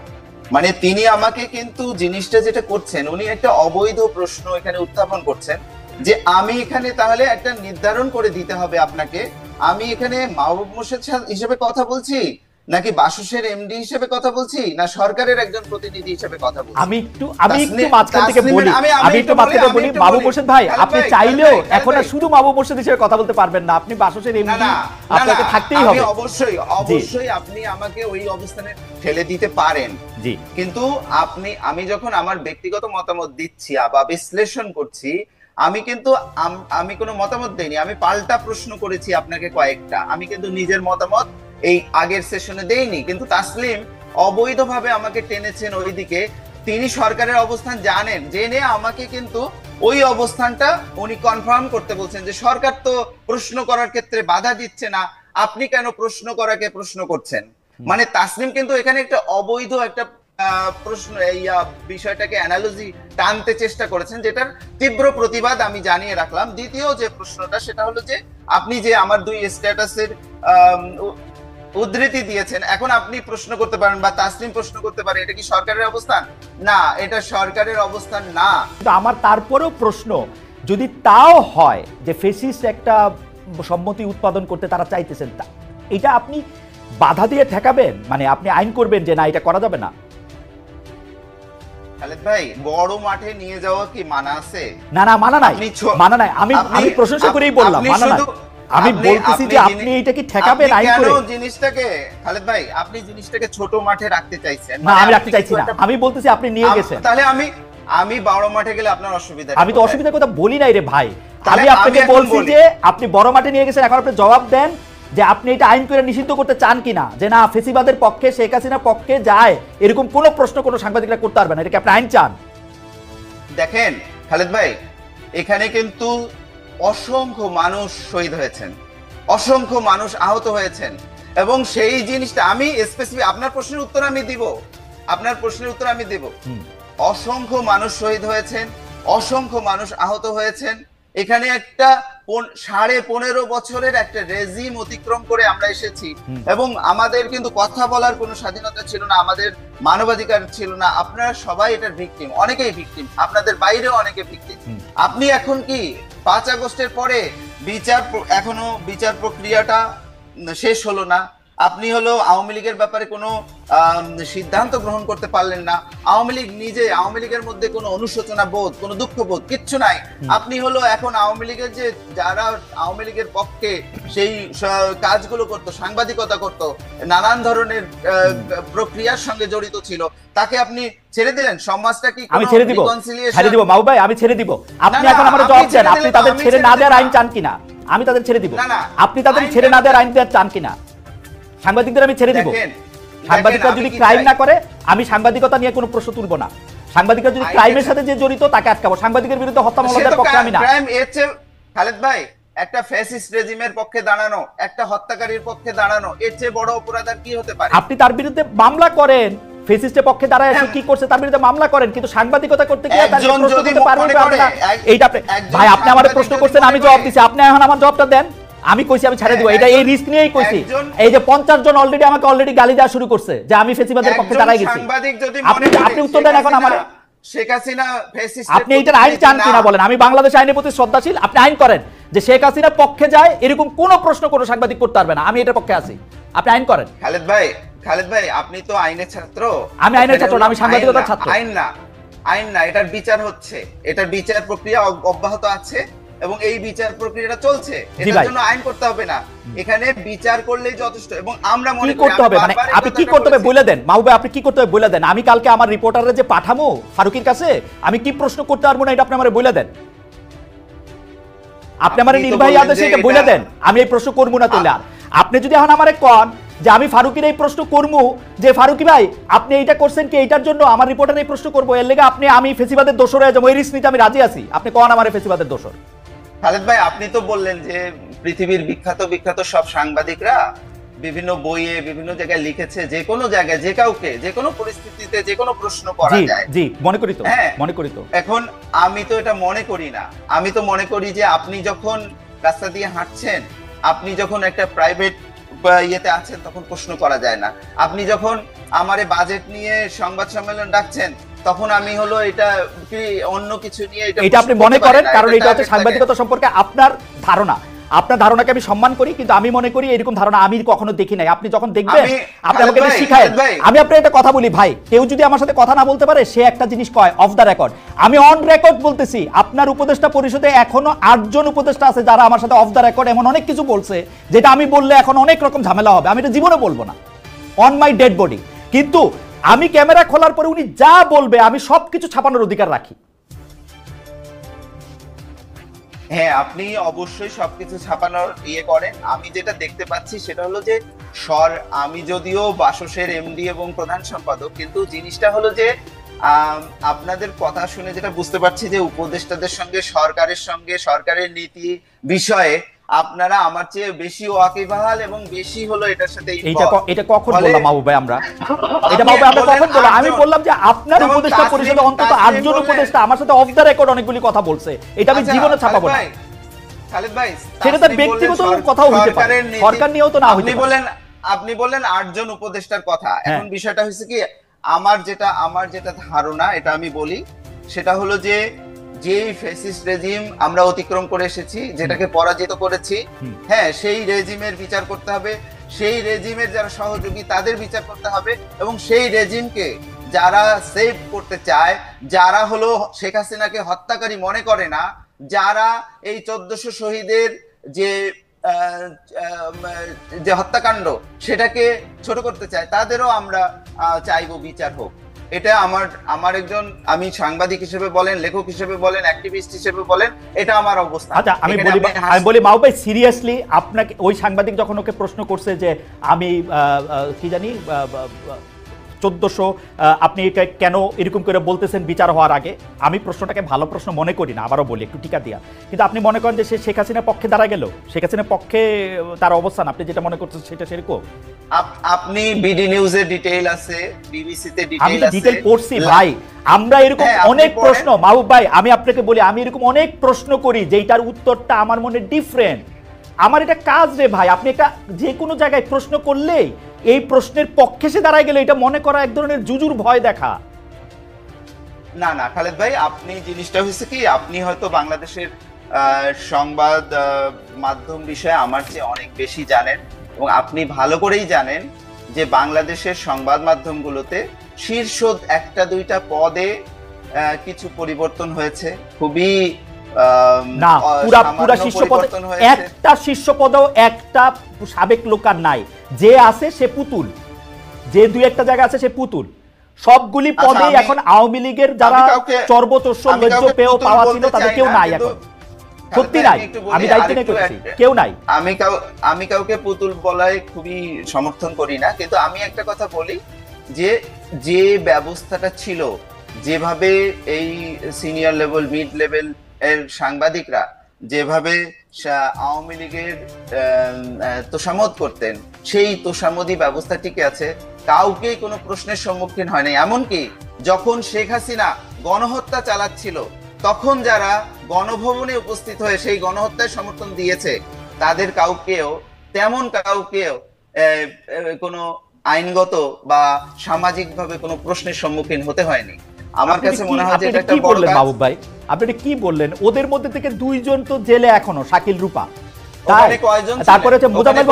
মানে তিনি আমাকে কিন্তু জিনিসটা যেটা করছেন, উনি একটা অবৈধ প্রশ্ন এখানে উত্থাপন করছেন যে আমি এখানে তাহলে একটা নির্ধারণ করে দিতে হবে আপনাকে, আমি এখানে মাহবুব মোর্শেদ হিসেবে কথা বলছি নাকি বাসসের এমডি হিসেবে কথা বলছি না সরকারের একজন প্রতিনিধি হিসেবে কথা বলছি। আমি একটু মাঝখান থেকে বলি, মাহবুব মোর্শেদ ভাই আপনি চাইলেও এখন আর শুধু মাহবুব মোর্শেদ হিসেবে কথা বলতে পারবেন না, আপনি বাসসের এমডি, আপনাকে থাকতেই হবে। অবশ্যই আপনি আমাকে ওই অবস্থানে ঠেলে দিতে পারেন, জি, কিন্তু আমি যখন আমার ব্যক্তিগত মতামত দিচ্ছি বা বিশ্লেষণ করছি, আমি কোনো মতামত দেইনি, আমি পাল্টা প্রশ্ন করেছি আপনাকে কয়েকটা, আমি কিন্তু নিজের মতামত এই আগের সেশনে দেইনি। কিন্তু তাসলিম অবৈধভাবে আমাকে টেনেছেন ওইদিকে, তিনি সরকারের অবস্থান জানেন, জেনে আমাকে কিন্তু ওই অবস্থানটা উনি কনফার্ম করতে বলছেন যে সরকার তো প্রশ্ন করার ক্ষেত্রে বাধা দিচ্ছে না, আপনি কেন প্রশ্ন করাকে প্রশ্ন করছেন। মানে তাসলিম কিন্তু এখানে একটা অবৈধ একটা প্রশ্ন এই বিষয়টাকে অ্যানালজি টানতে চেষ্টা করেছেন, যেটার তীব্র প্রতিবাদ আমি জানিয়ে রাখলাম। দ্বিতীয় যে প্রশ্নটা সেটা হলো যে আপনি যে আমার 2 স্ট্যাটাসের উদ্ধৃতি দিয়েছেন, এখন আপনি প্রশ্ন করতে পারেন বা তাসনিম প্রশ্ন করতে পারে এটা কি সরকারের অবস্থান? না, এটা সরকারের অবস্থান না। কিন্তু আমার তারপরেও প্রশ্ন, যদি তাও হয় যে ফেসিস্ট একটা সম্মতি উৎপাদন করতে তারা চাইতেছেন, এটা আপনি বাধা দিয়ে ঠেকাবেন, মানে আপনি আইন করবেন যে না এটা করা যাবে না? খালেদ ভাই, বড় মাঠে নিয়ে যাওয়া কি মানা আছে? না না, মানা নাই, মানা নাই। আমি প্রশংসা করেই বললাম মানা নাই। আমি বলতেছি যে আপনি এটা কি ঠেকাবেন আইন করে? জিনিসটাকে খালেদ ভাই, আপনি জিনিসটাকে ছোট মাঠে রাখতে চাইছেন। না, আমি রাখতে চাইছি না, আমি বলতেছি আপনি নিয়ে গেছেন। তাহলে আমি বড় মাঠে গেলে আপনার অসুবিধা? আমি তো অসুবিধার কথা বলি নাই রে ভাই, আমি আপনাকে বলছি যে আপনি বড় মাঠে নিয়ে গেছেন, এখন আপনি জবাব দেন যে আপনি এটা আইন করে নিষিদ্ধ করতে চান কিনা, যে না ফেসিবাদের পক্ষে শেখ হাসিনার পক্ষে যায় এরকম কোন প্রশ্ন কোন সাংবাদিকরা করতে পারবে না, এটা কি আপনি আইন চান? দেখেন খালেদ ভাই, এখানে কিন্তু অসংখ্য মানুষ শহীদ হয়েছেন, অসংখ্য মানুষ আহত হয়েছেন, এবং সেই জিনিসটা আমি স্পেসিফিক আপনার প্রশ্নের উত্তর আমি দিব, অসংখ্য মানুষ শহীদ হয়েছেন, অসংখ্য মানুষ আহত হয়েছেন। এখানে একটা 15.5 বছরের একটা রেজিম অতিক্রম করে আমরা এসেছি, এবং আমাদের কিন্তু কথা বলার কোনো স্বাধীনতা ছিল না, আমাদের মানবাধিকার ছিল না। আপনারা সবাই এটার ভিকটিম, অনেকেই ভিকটিম, আপনাদের বাইরেও অনেকে ভিকটিম। আপনি এখন কি 5 আগস্টের পরে এখনো বিচার প্রক্রিয়াটা শেষ হলো না? আপনি হলো আওয়ামী লীগের ব্যাপারে কোনো সিদ্ধান্ত গ্রহণ করতে পারলেন না। আওয়ামী লীগ নিজে, আওয়ামী লীগের মধ্যে কোনো অনুশোচনা বোধ, কোনো দুঃখ বোধ কিচ্ছু নাই। আপনি হলো এখন আওয়ামী লীগের যে যারা আওয়ামী লীগের পক্ষে সেই কাজগুলো করতো, সাংবাদিকতা করতো, নানান ধরনের প্রক্রিয়ার সঙ্গে জড়িত ছিল, তাকে আপনি ছেড়ে দিলেন। সমাজটা কি আমি ছেড়ে দিব, ছেড়ে দিব মাহবুব ভাই, আমি ছেড়ে দিব। আপনি এখন আমার জবাব দেন, আপনি তাদের ছেড়ে না দেওয়ার আইন চান কিনা? আমি তাদের ছেড়ে দিব। আপনি তাদের ছেড়ে না দেওয়ার আইন চান কিনা? সাংবাদিকদের আমি ছেড়ে দিব। সাংবাদিকরা যদি ক্রাইম না করে আমি সাংবাদিকতা নিয়ে কোনো প্রশ্ন তুলব না। সাংবাদিকরা যদি ক্রাইমের সাথে যে জড়িত তাকে আটকাবো। সাংবাদিকের বিরুদ্ধে হত্যা মামলার পক্ষে আমি না। ক্রাইম এর চেয়ে খালেদ ভাই, একটা ফ্যাসিস্ট রেজিমের পক্ষে দাঁড়ানো, একটা হত্যাকারীর পক্ষে দাঁড়ানো, এর চেয়ে বড় অপরাধ আর কি হতে পারে? আপনি তার বিরুদ্ধে মামলা করেন, ফেসিস্টের পক্ষে দাঁড়ায় সে কি করছে তার বিরুদ্ধে মামলা করেন, কিন্তু সাংবাদিকতা করতে গিয়ে তার প্রশ্ন করতে পারবেন না। এইটা ভাই আপনি আমারে প্রশ্ন করছেন, আমি জবাব দিছি, আপনি এখন আমার জবাবটা দেন। আমি কইছি আমি ছেড়ে দিব, এটা এই রিস্ক নিয়েই কইছি। এই যে 50 জন আমাকে অলরেডি গালি দেওয়া শুরু করছে যে আমি ফেসিবাদের পক্ষে দাঁড়াই গেছি। আপনি উত্তর দেন এখন আমারে। শেখ হাসিনা ফ্যাসিস্ট, আপনি এটার আইন চান কিনা বলেন? আমি বাংলাদেশ আইনের প্রতি শ্রদ্ধাশীল, আপনি আইন করেন যে শেখ হাসিনার পক্ষে যায় এরকম কোন প্রশ্ন কোনো সাংবাদিক করতে পারবে না, আমি এটার পক্ষে আছি, আপনি আইন করেন। খালেদ ভাই আপনি তো আইনের ছাত্র। আমি আইনের ছাত্র না, আমি সাংবাদিকতার ছাত্র। আইন না, এটার বিচার হচ্ছে, এটার বিচার প্রক্রিয়া অব্যাহত আছে এবং এই বিচার প্রক্রিয়াটা চলছে। এটার জন্য আইন করতে হবে না, এখানে বিচার করলেই যথেষ্ট। এবং আমরা মনে করি করতে হবে, মানে আপনি কি করতে হবে বলে দেন মাহবুব, আপনি কি করতে হবে বলে দেন। আমি কালকে আমার রিপোর্টাররা যে পাঠামো ফারুকের কাছে, আমি কি প্রশ্ন করতে পারবো না এটা আপনি আমারে বলে দেন। আপনি আমার নির্বাহী আদেশে এটা বলে দেন, আমি এই প্রশ্ন করবো না। তাহলে আর আপনি যদি এখন আমারে কন যে আমি ফারুকের এই প্রশ্ন করবো যে ফারুকি ভাই আপনি এইটা করছেন কি এইটার জন্য আমার রিপোর্টার এই প্রশ্ন করবো, এর লেগে আমি ফেসিবাদের দোষর হয়ে যাবো, এই রিস্ক নিতে আমি রাজি আছি। আপনি কন আমার ফেসিবাদের দোষর। খালেদ ভাই, আপনি তো বললেন যে পৃথিবীর বিখ্যাত সব সাংবাদিকরা বিভিন্ন বইয়ে বিভিন্ন জায়গায় লিখেছে, যে কোনো জায়গায় যে কাউকে যে কোনো পরিস্থিতিতে যে কোনো প্রশ্ন করা যায়। জি মনে করি তো, মনে করি তো। এখন আমি তো এটা মনে করি না, আমি তো মনে করি যে আপনি যখন রাস্তা দিয়ে হাঁটছেন, আপনি যখন একটা প্রাইভেট ইয়েতে আছেন তখন প্রশ্ন করা যায় না। আপনি যখন আমারে বাজেট নিয়ে সংবাদ সম্মেলন ডাকছেন তখন আমি হলো এটা কি অন্য কিছু নিয়ে এটা আপনি মনে করেন, কারণ এটা হচ্ছে সাংবাদিকতা সম্পর্কে আপনার ধারণা। আপনার ধারণাকে আমি সম্মান করি, কিন্তু আমি মনে করি এরকম ধারণা আমি কখনো দেখি নাই। আপনি যখন দেখবেন আপনি আমাকে শিখায়েন। আমি আপনার একটা কথা বলি ভাই, কেউ যদি আমার সাথে কথা না বলতে পারে সে একটা জিনিস কয় অফ দ্য রেকর্ড। আমি অন রেকর্ড বলতেছি, আপনার উপদেষ্টা পরিষদে এখনো 8 জন উপদেষ্টা আছে যারা আমার সাথে অফ দ্য রেকর্ড এমন অনেক কিছু বলছে যেটা আমি বললে এখন অনেক রকম ঝামেলা হবে, আমি এটা জীবনে বলবো না, অন মাই ডেড বডি। কিন্তু আমি ক্যামেরা খোলার পরে উনি যা বলবে আমি সবকিছু ছাপানোর অধিকার রাখি। হ্যাঁ, আপনি অবশ্যই সবকিছু ছাপানোর করেন। আমি যেটা দেখতে পাচ্ছি সেটা হলো যে আমি যদিও বাসসের এমডি এবং প্রধান সম্পাদক, কিন্তু জিনিসটা হলো যে আপনাদের কথা শুনে যেটা বুঝতে পারছি যে উপদেষ্টাদের সঙ্গে সরকারের নীতি বিষয়ে আপনারা আমার চেয়ে বেশি ওয়াকিবহাল এবং বেশি হলো এটার সাথে। এটা কখন বললাম মাহবুব ভাই? আমরা কখন বললাম? আমি বললাম যে আপনার উপদেষ্টা পরিষদে অন্তত 8 জন উপদেষ্টা আমার সাথে অফ দ্য রেকর্ড অনেকগুলি কথা বলছে, এটা আমি জীবনে ছাপাবো না। খালেদ ভাই, সেটা তার ব্যক্তিগত কথাও হইতে পারে, সরকার নিয়েও তো না হইতে পারে। আপনি বললেন 8 জন উপদেষ্টার কথা। এখন বিষয়টা হচ্ছে কি, আমার যেটা ধারণা, এটা আমি বলি, সেটা হলো যে ফ্যাসিস্ট রেজিম আমরা অতিক্রম করে এসেছি, যেটাকে পরাজিত করেছি, হ্যাঁ, সেই রেজিমের বিচার করতে হবে, সেই রেজিমের যারা সহযোগী তাদের বিচার করতে হবে, এবং সেই রেজিমকে যারা সেভ করতে চায়, যারা হলো শেখ হাসিনাকে হত্যাকারী মনে করে না, যারা এই 1400 শহীদের যে হত্যাকাণ্ড সেটাকে ছোট করতে চায়, তাদেরও আমরা চাইবো বিচার হোক। এটা আমার একজন, আমি সাংবাদিক হিসেবে বলেন, লেখক হিসেবে বলেন, অ্যাক্টিভিস্ট হিসেবে বলেন, এটা আমার অবস্থা। আচ্ছা, আমি বলি মাহবুব ভাই, সিরিয়াসলি আপনাকে ওই সাংবাদিক যখন ওকে প্রশ্ন করছে যে আমি কি জানি 1400 আপনি কেন এরকম করে বলতেছেন বিচার হওয়ার আগে, আমি প্রশ্নটাকে ভালো প্রশ্ন মনে করি না, আবারও বলি একটু টিকা দিয়া, কিন্তু আপনি মনে করেন যে সে শেখ হাসিনার পক্ষে দাঁড়া গেল, শেখ হাসিনার পক্ষে তার অবস্থান, আপনি যেটা মনে করছেন সেটা সেরকম? আপনি বিডি নিউজে ডিটেইল আছে, বিবিসিতে ডিটেইল আছে, আমি ডিটেইল পড়ছি ভাই। আমরা এরকম অনেক প্রশ্ন, মাহবুব ভাই আমি আপনাকে বলি, আমি এরকম অনেক প্রশ্ন করি যেটার উত্তরটা আমার মনে ডিফারেন্ট। আমার এটা কাজ রে ভাই, আপনি একটা যে কোনো জায়গায় প্রশ্ন করলেই এই প্রশ্নের পক্ষে সে দাঁড়ায় গেলে এটা মনে করা এক ধরনের জুজুর ভয় দেখা। না না খালেদ ভাই, আপনি জিনিসটা হচ্ছে কি, আপনি হয়তো বাংলাদেশের সংবাদ মাধ্যম বিষয়ে আমার চেয়ে অনেক বেশি জানেন, এবং আপনি ভালো করেই জানেন যে বাংলাদেশের সংবাদ মাধ্যমগুলোতে শীর্ষ 1-2টা পদে কিছু পরিবর্তন হয়েছে, খুবই না পুরা শীর্ষ পদে, একটা শীর্ষ পদেও একটা সাবেক লোক আর নাই, যে আছে সে পুতুল, যে 2-1টা জায়গা আছে সে পুতুল, সবগুলি পদে এখন আওয়ামী লীগের যারা চর্বচস্য লজ্জ পেও পাওয়া ছিল তাদের কেউ নাই এখন, সত্যি নাই, আমি দায়িত্ব নিয়ে করছি, কেউ নাই। আমি কাউকে পুতুল বলায় খুবই সমর্থন করি না, কিন্তু আমি একটা কথা বলি যে ব্যবস্থাটা ছিল, যেভাবে এই সিনিয়র লেভেল, মিড লেভেল এর সাংবাদিকরা যেভাবে আওয়ামী লীগের তোষামোদ করতেন, সেই তোষামোদি ব্যবস্থা টিকে আছে, কাউকেই কোনো প্রশ্নের সম্মুখীন হয় নাই। এমনকি যখন শেখ হাসিনা গণহত্যা চালাচ্ছিল, তখন যারা গণভবনে উপস্থিত হয়ে সেই গণহত্যায় সমর্থন দিয়েছে, তাদের কাউকেও কোনো আইনগত বা সামাজিকভাবে কোনো প্রশ্নের সম্মুখীন হতে হয়নি। আমার কাছে মনে হয় যে এটা একটা বড় কাজ। মাহবুব ভাই আপনি কি বললেন? ওদের মধ্যে থেকে 2 জন তো জেলে এখনো, শাকিল রূপা, তারপরে হচ্ছে মোজাম্মেল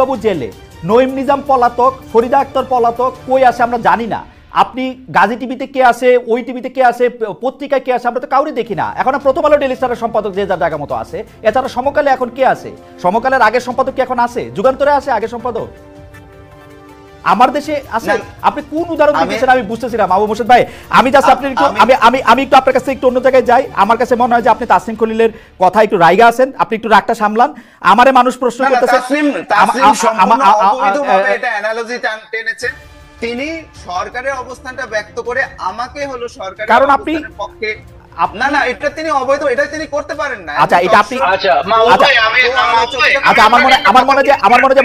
বাবু জেলে, নঈম নিজাম পলাতক, ফরিদা আক্তার পলাতক, কই আছে আমরা জানি না। আপনি গাজী টিভিতে কে আছে, ওই টিভিতে কে আছে, পত্রিকায় কে আছে, আমরা তো কাউরে দেখি না। এখন প্রথম আলো ডেইলি স্টারের সম্পাদক যে যার জায়গা মতো আছে, এছাড়া সমকালে এখন কে আছে? সমকালের আগের সম্পাদক কি এখন আছে? যুগান্তরে আছে আগের সম্পাদক? আমার দেশে আছে? আপনি কোন উদাহরণ দিচ্ছেন আমি বুঝতেছি না মাহবুব মোর্শেদ ভাই। আমি জাস্ট আপনি আমি একটু আপনার কাছে একটু অন্য জায়গায় যাই। আমার কাছে মনে হয় যে আপনি তাসনিম খলিলের কথা একটু রাইগা আছেন, আপনি একটু রাগটা সামলান। আমারে মানুষ প্রশ্ন করতেছে, এটা অ্যানালজি টেনেছেন তিনি, সরকারের অবস্থানটা ব্যক্ত করে আমাকে হলো সরকারের, কারণ আপনি পক্ষে না না, এটা তিনি অবৈধ, এটা তিনি করতে পারেন না। আচ্ছা এটা আপনি, আচ্ছা আমার মনে যে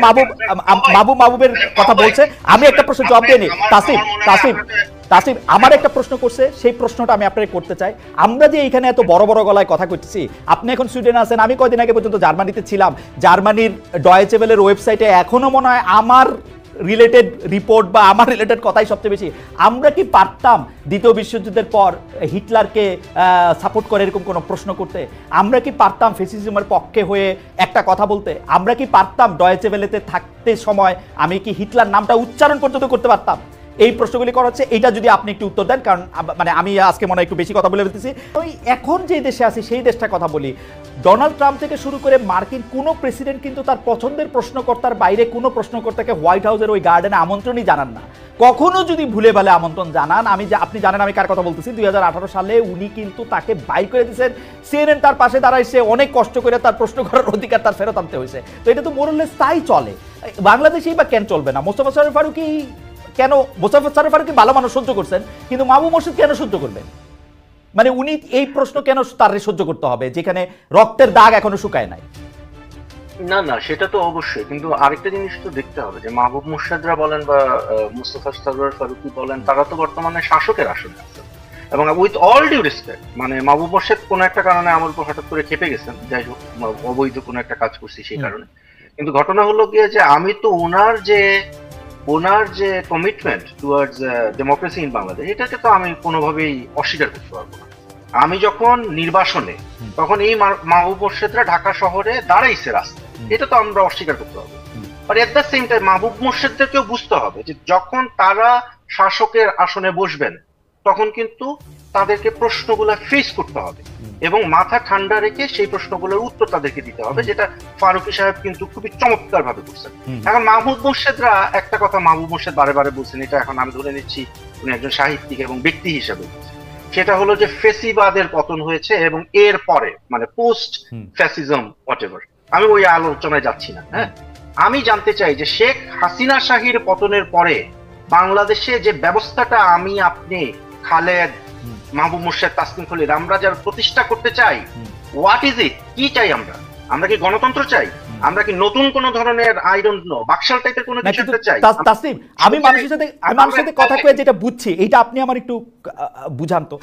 মাহবুবের কথা বলছে, আমি একটা প্রশ্ন জবাব দিয়ে নি। তাসিম আমার একটা প্রশ্ন করছে, সেই প্রশ্নটা আমি আপনাকে করতে চাই। আমরা যে এখানে এত বড় বড় গলায় কথা কইতেছি, আপনি এখন সুইডেনে আছেন, আমি কয়দিন আগে পর্যন্ত জার্মানিতে ছিলাম। জার্মানির ডয়েচে ওয়েলের ওয়েবসাইটে এখনো মনে হয় আমার রিলেটেড রিপোর্ট বা আমার রিলেটেড কথাই সবচেয়ে বেশি। আমরা কি পারতাম দ্বিতীয় বিশ্বযুদ্ধের পর হিটলারকে সাপোর্ট করে এরকম কোনো প্রশ্ন করতে? আমরা কি পারতাম ফ্যাসিজমের পক্ষে হয়ে একটা কথা বলতে? আমরা কি পারতাম ডয়েচে ওয়েলেতে থাকতে সময় আমি কি হিটলার নামটা উচ্চারণ পর্যন্ত করতে পারতাম? এই প্রশ্নগুলি করা হচ্ছে, এইটা যদি আপনি একটু উত্তর দেন, কারণ মানে আমি আজকে মনে হয় একটু বেশি কথা বলে ফেলতেছি। ওই এখন যে দেশে আছি সেই দেশটার কথা বলি। ডোনাল্ড ট্রাম্প থেকে শুরু করে মার্কিন কোনো প্রেসিডেন্ট কিন্তু তার পছন্দের প্রশ্নকর্তার বাইরে কোনো প্রশ্নকর্তাকে হোয়াইট হাউসের ওই গার্ডেনে আমন্ত্রণই জানান না। কখনো যদি ভুলে ভালে আমন্ত্রণ জানান, আপনি জানেন আমি কার কথা বলতেছি, 2018 সালে উনি কিন্তু তাকে বাইর করে দিয়েছেন। সিএনএন তার পাশে দাঁড়াইছে, অনেক কষ্ট করে তার প্রশ্ন করার অধিকার তার ফেরত আনতে হয়েছে। তো এটা তো মোরলেস তাই চলে। বাংলাদেশেই বা কেন চলবে না? মোস্তফা সরোয়ার ফারুকী কেন, মোস্তফা সরোয়ার ফারুকী ভালো মানুষ সহ্য করছেন, কিন্তু মাহবুব মোর্শেদ কেন সহ্য করবেন? মানে উনি এই প্রশ্ন কেন তার সহ্য করতে হবে যেখানে রক্তের দাগ এখনো শুকায় নাই? না না, সেটা তো অবশ্যই, কিন্তু আরেকটা জিনিস তো দেখতে হবে যে মাহবুব মোর্শেদরা বলেন বা মোস্তফা সরোয়ার ফারুকী বলেন, তারা তো বর্তমানে শাসকের আসনে আছেন। এবং উইথ অল ডিউ রেসপেক্ট, মানে মাহবুব মোর্শেদ কোনো একটা কারণে আমার উপর হঠাৎ করে খেপে গেছেন, যাই হোক অবৈধ কোনো একটা কাজ করছি সেই কারণে, কিন্তু ঘটনা হলো গিয়ে যে আমি তো ওনার যে commitment towards democracy in Bangladesh, এটাকে তো আমি কোনোভাবেই অস্বীকার করতে পারবো না। আমি যখন নির্বাসনে, তখন এই মাহবুব মোর্শেদরা ঢাকা শহরে দাঁড়াইছে রাস্তায়, এটা তো আমরা অস্বীকার করতে পারবো। But at the same time Mahbub মোর্শেদদেরকেও বুঝতে হবে যে যখন তারা শাসকের আসনে বসবেন, তখন কিন্তু তাদেরকে প্রশ্নগুলো ফেস করতে হবে এবং মাথা ঠান্ডা রেখে সেই প্রশ্নগুলোর উত্তর তাদেরকে দিতে হবে, যেটা ফারুকী সাহেব কিন্তু খুবই চমৎকার ভাবে করছেন। এখন মাহমুদ মোর্শেদরা একটা কথা মাহবুব মোর্শেদ বারে বারে বলছেন, এটা এখন আমি ধরে নিচ্ছি উনি একজন সাহিত্যিক এবং ব্যক্তি হিসেবে, সেটা হলো যে ফেসিবাদের পতন হয়েছে এবং এর পরে মানে পোস্ট ফ্যাসিজম হোয়াটএভার, আমি ওই আলোচনায় যাচ্ছি না। হ্যাঁ, আমি জানতে চাই যে শেখ হাসিনা শাহীর পতনের পরে বাংলাদেশে যে ব্যবস্থাটা আমি আপনি খালেদ, মাহবুব মোর্শেদ, তাসনিম খলিল আমরা যারা প্রতিষ্ঠা করতে চাই, হোয়াট ইজ ইট? কি চাই আমরা? আমরা কি গণতন্ত্র চাই? আমরা কি নতুন কোন ধরনের আই ডোন্ট নো বাকশাল টাইপের কোনো কিছু চাই? তাসনিম, আমি মানুষের সাথে কথা কয়ে যেটা বুঝছি, এইটা আপনি আমার একটু বুঝান তো।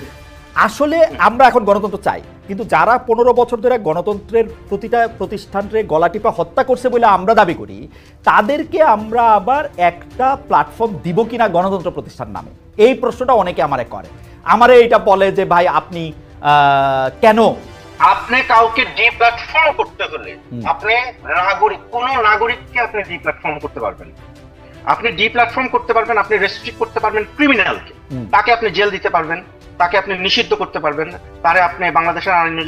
আসলে আমরা এখন গণতন্ত্র চাই, কিন্তু যারা 15 বছর ধরে গণতন্ত্রের প্রতিটা প্রতিষ্ঠানকে গলাটিপা হত্যা করছে বলে আমরা দাবি করি, তাদেরকে আমরা আবার একটা প্ল্যাটফর্ম দিব কিনা গণতন্ত্র প্রতিষ্ঠান নামে, এই প্রশ্নটা অনেকে আমারে করে। আমারে এটা বলে যে ভাই আপনি কেন, আপনি কাউকে ডিপ্ল্যাটফর্ম করতে হলে আপনি কোন নাগরিককে আপনি ডিপ্ল্যাটফর্ম করতে পারবেন, আপনি ডিপ্ল্যাটফর্ম করতে পারবেন, আপনি রেস্ট্রিক্ট করতে পারবেন ক্রিমিনালকে, তাকে আপনি জেল দিতে পারবেন, তাকে আপনি নিষিদ্ধ করতে পারবেন, তারে আপনি বাংলাদেশের আইন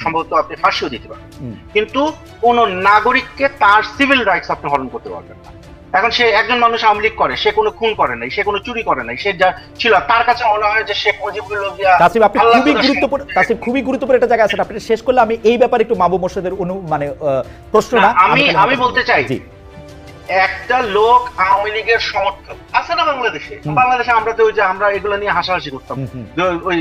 সম্ভবত আপনি ফাঁসিও দিতে পারবেন, কিন্তু কোন নাগরিককে তার সিভিল রাইটস আপনি হরণ করতে পারবেন না। এখন সে একজন মানুষ আওয়ামী লীগ করে, সে কোনো খুন করে নাই, সে কোনো চুরি করে নাই, সে যা ছিল তার কাছে মনে হয় যে শেখ মুজিবুর রহমান। তাসিম, আপনি খুবই গুরুত্বপূর্ণ একটা জায়গা আছেন, আপনি শেষ করলে আমি এই ব্যাপারে একটু মাহবুব মোর্শেদের মানে প্রশ্ন না আমি বলতে চাই, একটা লোক আওয়ামী লীগের সমর্থক আছে না বাংলাদেশে আমরা তো ওই যে আমরা এগুলো নিয়ে হাসাহাসি করতাম, ওই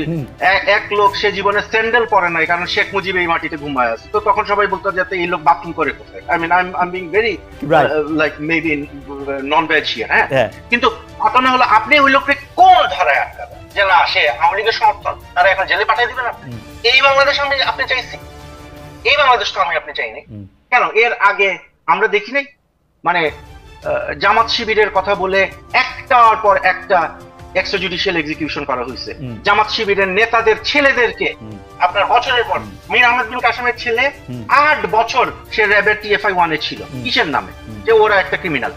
এক লোক সে জীবনে স্যান্ডেল পরে নাই কারণ শেখ মুজিব এই মাটিতে ঘুমায় আছে, তো তখন সবাই বলতো যাতে এই লোক বাথরুম করে কোথায়। I mean I being very like maybe non veg here. হ্যাঁ, কিন্তু ঘটনা হলো আপনি ওই লোককে কোন ধারায় আটকাবেন যে না সে আওয়ামী লীগের সমর্থন, তারা এখন জেলে পাঠিয়ে দিবেন? এই বাংলাদেশ আপনি চাইছি, এই বাংলাদেশ তো আপনি চাইনি কেন? এর আগে আমরা দেখি নাই মানে জামাত শিবিরের কথা বলে একটার পর একটা এক্সট্রাজুডিশিয়াল এক্সিকিউশন করা হয়েছে, জামাত শিবিরের নেতাদের ছেলেদেরকে আপনার বছরের পর মীর আহমেদ বিন কাসেমের ছেলে 8 বছর সে র্যাবের TFI 1 ছিল, কিসের নামে? যে ওরা একটা ক্রিমিনাল।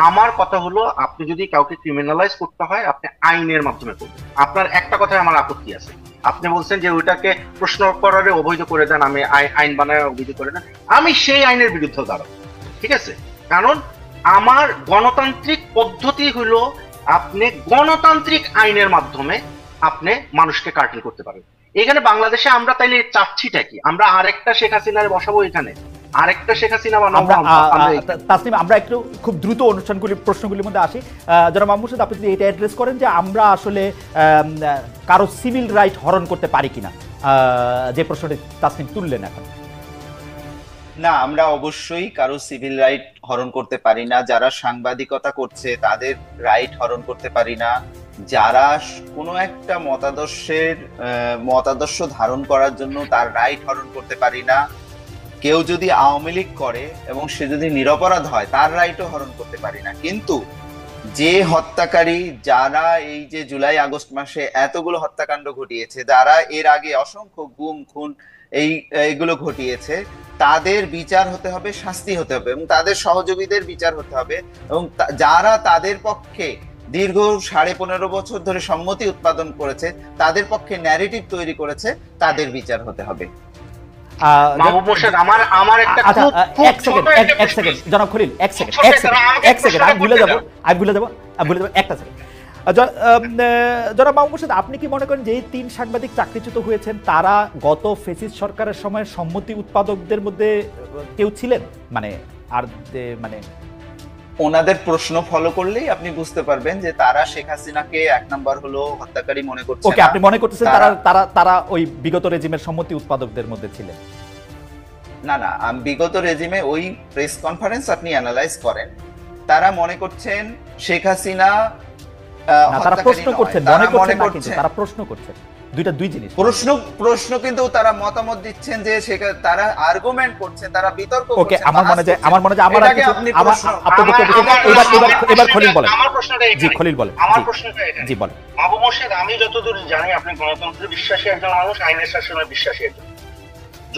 আমার কথা হলো আপনি যদি কাউকে ক্রিমিনালাইজ করতে হয় আপনি আইনের মাধ্যমে করবেন। আপনার একটা কথায় আমার আপত্তি আছে, আপনি বলছেন যে ওইটাকে প্রশ্ন করারে অবৈধ করে দেন, আমি আইন বানায় অবৈধ করে দেন, আমি সেই আইনের বিরুদ্ধে দাঁড়াবো, ঠিক আছে? কারণ আমার গণতান্ত্রিক পদ্ধতি হলো আপনি গণতান্ত্রিক আইনের মাধ্যমে আপনি মানুষকে কার্টেল করতে পারেন। এখানে বাংলাদেশে আমরা তাইলে চাচ্ছিটা কি? আমরা আরেকটা শেখ হাসিনারে বসাবো, এখানে আরেকটা শেখ হাসিনা বানাবো? তাসনিম, আমরা একটু খুব দ্রুত প্রশ্নগুলির মধ্যে আসি। যারা মাহমুদ মোর্শেদ, আপনি যদি এটা অ্যাড্রেস করেন যে আমরা আসলে কারো সিভিল রাইট হরণ করতে পারি কিনা, যে প্রশ্নটি তাসনিম তুললেন এখন। না, আমরা অবশ্যই কারো সিভিল রাইট হরণ করতে পারি না। যারা সাংবাদিকতা করছে তাদের রাইট হরণ করতে পারি না। যারা কোনো একটা মতাদর্শ ধারণ করার জন্য তার রাইট হরণ করতে পারি না। কেউ যদি আওয়ামী লীগ করে এবং সে যদি নিরপরাধ হয় তার রাইটও হরণ করতে পারি না। কিন্তু যে হত্যাকারী, যারা এই যে জুলাই আগস্ট মাসে এতগুলো হত্যাকাণ্ড ঘটিয়েছে, যারা এর আগে অসংখ্য গুম খুন এইগুলো ঘটিয়েছে, তাদের বিচার হতে হবে, শাস্তি হতে হবে এবং তাদের সহযোগীদের বিচার হতে হবে এবং যারা তাদের পক্ষে দীর্ঘ 15.5 বছর ধরে সম্মতি উৎপাদন করেছে, তাদের পক্ষে ন্যারেটিভ তৈরি করেছে, তাদের বিচার হতে হবে। মাহবুব মোর্শেদ, আমার একটা এক সেকেন্ড জনাব খলিল, এক সেকেন্ড আমি ভুলে যাব একটা সেকেন্ড। জনাব মাহবুব মোর্শেদ, আপনি কি মনে করেন যে এই 3 সাংবাদিক চাকরিচ্যুত হয়েছেন তারা গত ফ্যাসিস্ট সরকারের সময় সম্মতি উৎপাদকদের মধ্যে কেউ ছিলেন? মানে ওনাদের প্রশ্ন ফলো করলেই আপনি বুঝতে পারবেন যে তারা শেখ হাসিনাকে 1 নম্বর হলো হত্যাকারী মনে করছে। ওকে, আপনি মনে করতেছেন তারা ওই বিগত রেজিমের সম্মতি উৎপাদকদের মধ্যে ছিলেন? না, বিগত রেজিমে ওই প্রেস কনফারেন্স আপনি অ্যানালাইজ করেন, তারা মনে করছেন শেখ হাসিনা তারা প্রশ্ন করছেন, মনে করছেন না, কিন্তু তারা প্রশ্ন করছেন। দুই জিনিস। প্রশ্ন কিন্তু তারা মতামত দিচ্ছেন যে তারা আর্গুমেন্ট করছেন, তারা বিতর্ক করছেন। ওকে, আমার মনে হয় এবার খলিল বলেন। আমার প্রশ্নটা জি খলিল বলেন। আমার প্রশ্নটা জি বলেন। আবু মোর্শেদ, আমি যতদূর জানি আপনি গণতন্ত্রে বিশ্বাসী একজন মানুষ, আইনের শাসনে বিশ্বাসী একজন।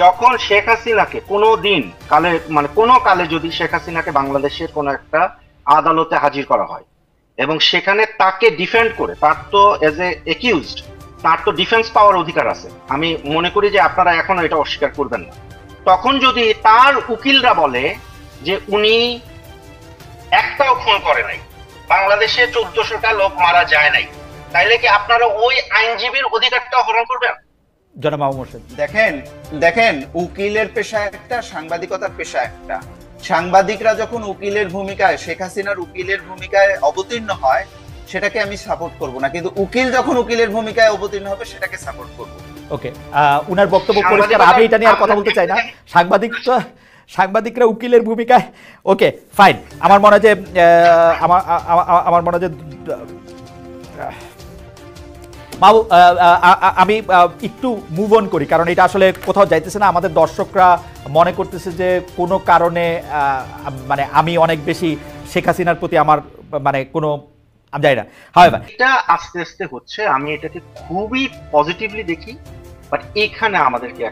যখন শেখ হাসিনাকে কোনো দিন কালে মানে কোনো কালে যদি শেখ হাসিনাকে বাংলাদেশের কোনো একটা আদালতে হাজির করা হয় এবং সেখানে তাকে ডিফেন্ড করে, তার তো এজ এ একিউজড, তার তো ডিফেন্স পাওয়ার অধিকার আছে। আমি মনে করি যে আপনারা এখনো এটা অস্বীকার করবেন না। তখন যদি তার উকিলরা বলে যে উনি একটাও খুন করে নাই, বাংলাদেশে 1400টা লোক মারা যায় নাই, তাইলে কি আপনারা ওই আইনজীবীর অধিকারটা হরণ করবেন? জনাব আবু মোর্শেদ, দেখেন উকিলের পেশা একটা, সাংবাদিকতার পেশা একটা। সাংবাদিকরা যখন উকিলের ভূমিকায়, শেখ হাসিনার উকিলের ভূমিকায় অবতীর্ণ হয়, সেটাকে আমি সাপোর্ট করব না, কিন্তু উকিল যখন উকিলের ভূমিকায় অবতীর্ণ হবে সেটাকে সাপোর্ট করব। ওকে, উনার বক্তব্য পরিষ্কার, আমি এটা নিয়ে আর কথা বলতে চাই না। সাংবাদিকরা উকিলের ভূমিকায়, ওকে ফাইন। আমার মনে হয় যে আমি একটু মুভ অন করি, কারণ এটা আসলে কোথাও যাইতেছে না। আমাদের দর্শকরা মনে করতেছে যে কোনো কারণে মানে আমি অনেক বেশি শেখ হাসিনার প্রতি আমার মানে কোনো, আমি জানি না। হাওয়েভার এটা আস্তে আস্তে হচ্ছে, আমি এটাকে খুবই পজিটিভলি দেখি। বাট এখানে আমাদেরকে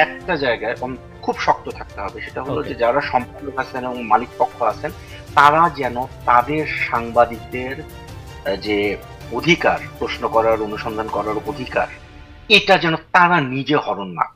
একটা জায়গায় খুব শক্ত থাকতে হবে, সেটা হলো যে যারা সম্পাদক আছেন এবং মালিক পক্ষ আছেন, তারা যেন তাদের সাংবাদিকদের যে অধিকার, প্রশ্ন করার, অনুসন্ধান করার অধিকার, এটা যেন তারা নিজে হরণ না করে।